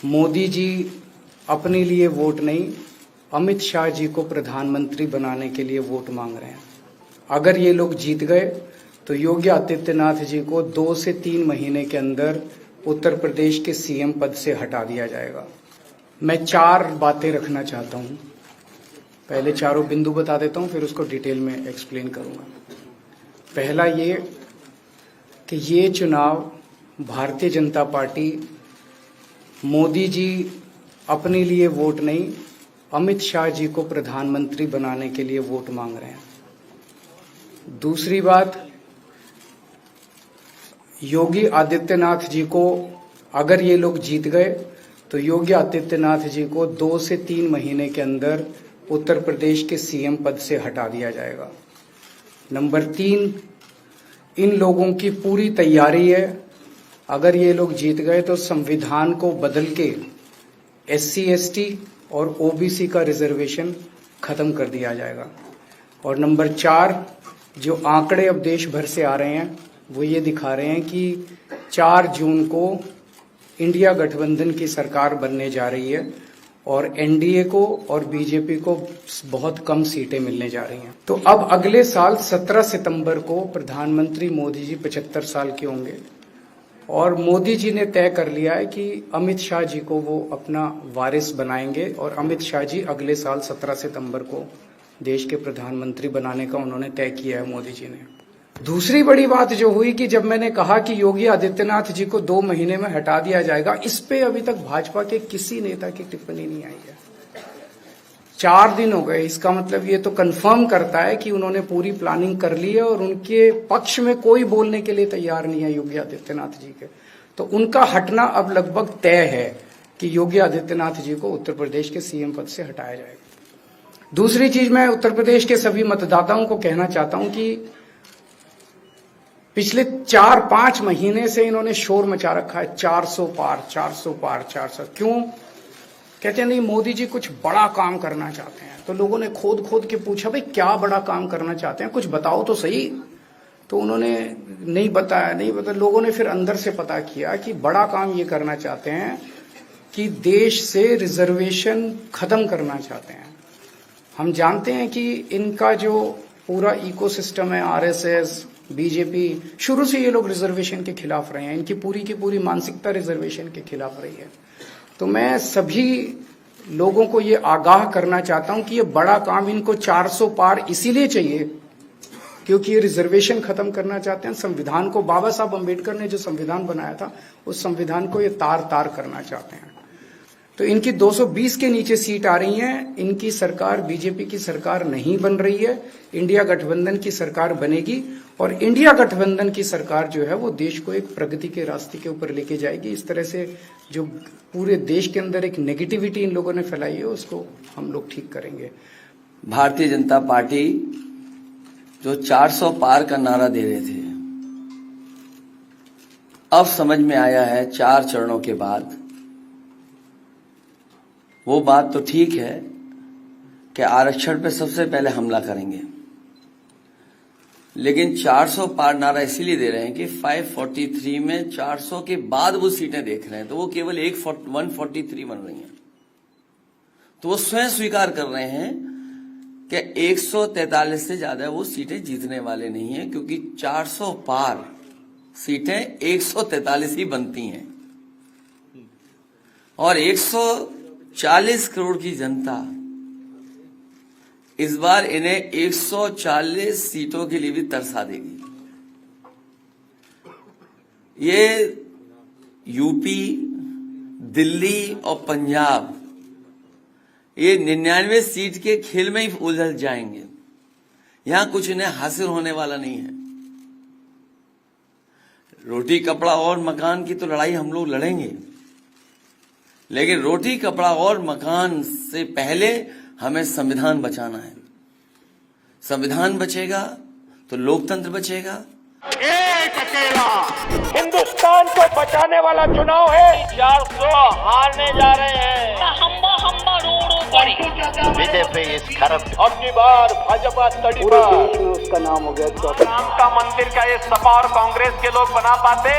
मोदी जी अपने लिए वोट नहीं, अमित शाह जी को प्रधानमंत्री बनाने के लिए वोट मांग रहे हैं। अगर ये लोग जीत गए तो योगी आदित्यनाथ जी को 2 से 3 महीने के अंदर उत्तर प्रदेश के सीएम पद से हटा दिया जाएगा। मैं 4 बातें रखना चाहता हूं। पहले चारों बिंदु बता देता हूं, फिर उसको डिटेल में एक्सप्लेन करूंगा। पहला ये कि ये चुनाव भारतीय जनता पार्टी मोदी जी अपने लिए वोट नहीं, अमित शाह जी को प्रधानमंत्री बनाने के लिए वोट मांग रहे हैं। दूसरी बात, योगी आदित्यनाथ जी को अगर ये लोग जीत गए तो योगी आदित्यनाथ जी को 2 से 3 महीने के अंदर उत्तर प्रदेश के सीएम पद से हटा दिया जाएगा। नंबर 3, इन लोगों की पूरी तैयारी है, अगर ये लोग जीत गए तो संविधान को बदल के SC ST और OBC का रिजर्वेशन खत्म कर दिया जाएगा। और नंबर 4, जो आंकड़े अब देश भर से आ रहे हैं वो ये दिखा रहे हैं कि 4 जून को इंडिया गठबंधन की सरकार बनने जा रही है और NDA को और BJP को बहुत कम सीटें मिलने जा रही हैं। तो अब अगले साल 17 सितंबर को प्रधानमंत्री मोदी जी 75 साल के होंगे और मोदी जी ने तय कर लिया है कि अमित शाह जी को वो अपना वारिस बनाएंगे और अमित शाह जी अगले साल 17 सितंबर को देश के प्रधानमंत्री बनाने का उन्होंने तय किया है मोदी जी ने। दूसरी बड़ी बात जो हुई कि जब मैंने कहा कि योगी आदित्यनाथ जी को 2 महीने में हटा दिया जाएगा, इस पे अभी तक भाजपा के किसी नेता की टिप्पणी नहीं आई है। 4 दिन हो गए, इसका मतलब ये तो कंफर्म करता है कि उन्होंने पूरी प्लानिंग कर ली है और उनके पक्ष में कोई बोलने के लिए तैयार नहीं है योगी आदित्यनाथ जी के। तो उनका हटना अब लगभग तय है कि योगी आदित्यनाथ जी को उत्तर प्रदेश के सीएम पद से हटाया जाएगा। दूसरी चीज, मैं उत्तर प्रदेश के सभी मतदाताओं को कहना चाहता हूं कि पिछले 4-5 महीने से इन्होंने शोर मचा रखा है 400 पार 400 पार 400। क्यों? कहते हैं नहीं मोदी जी कुछ बड़ा काम करना चाहते हैं। तो लोगों ने खोद के पूछा, भाई क्या बड़ा काम करना चाहते हैं, कुछ बताओ तो सही। तो उन्होंने नहीं बताया। लोगों ने फिर अंदर से पता किया कि बड़ा काम ये करना चाहते हैं कि देश से रिजर्वेशन खत्म करना चाहते हैं। हम जानते हैं कि इनका जो पूरा इकोसिस्टम है, RSS BJP, शुरू से ये लोग रिजर्वेशन के खिलाफ रहे हैं। इनकी पूरी की पूरी मानसिकता रिजर्वेशन के खिलाफ रही है। तो मैं सभी लोगों को ये आगाह करना चाहता हूं कि ये बड़ा काम इनको 400 पार इसीलिए चाहिए क्योंकि ये रिजर्वेशन खत्म करना चाहते हैं। संविधान को, बाबा साहब अम्बेडकर ने जो संविधान बनाया था उस संविधान को ये तार करना चाहते हैं। तो इनकी 220 के नीचे सीट आ रही हैं। इनकी सरकार BJP की सरकार नहीं बन रही है, इंडिया गठबंधन की सरकार बनेगी और इंडिया गठबंधन की सरकार जो है वो देश को एक प्रगति के रास्ते के ऊपर लेके जाएगी। इस तरह से जो पूरे देश के अंदर एक नेगेटिविटी इन लोगों ने फैलाई है उसको हम लोग ठीक करेंगे। भारतीय जनता पार्टी जो 400 पार का नारा दे रहे थे, अब समझ में आया है 4 चरणों के बाद, वो बात तो ठीक है कि आरक्षण पे सबसे पहले हमला करेंगे, लेकिन 400 पार नारा इसीलिए दे रहे हैं कि 543 में 400 के बाद वो सीटें देख रहे हैं, तो वो केवल 143 बन रही हैं। तो वो स्वयं स्वीकार कर रहे हैं कि 143 से ज्यादा वो सीटें जीतने वाले नहीं हैं, क्योंकि 400 पार सीटें 143 ही बनती हैं और 140 करोड़ की जनता इस बार इन्हें 140 सीटों के लिए भी तरसा देगी। ये यूपी, दिल्ली और पंजाब ये 99 सीट के खेल में ही उलझ जाएंगे। यहां कुछ इन्हें हासिल होने वाला नहीं है। रोटी कपड़ा और मकान की तो लड़ाई हम लोग लड़ेंगे, लेकिन रोटी कपड़ा और मकान से पहले हमें संविधान बचाना है। संविधान बचेगा तो लोकतंत्र बचेगा। एक अकेला हिंदुस्तान को बचाने वाला चुनाव है। 400 हारने जा रहे हैं। बीजेपी इस खरब अब की बार भाजपा तड़ी पूरे देश में उसका नाम हो गया। राम का मंदिर का ये सपा और कांग्रेस के लोग बना पाते,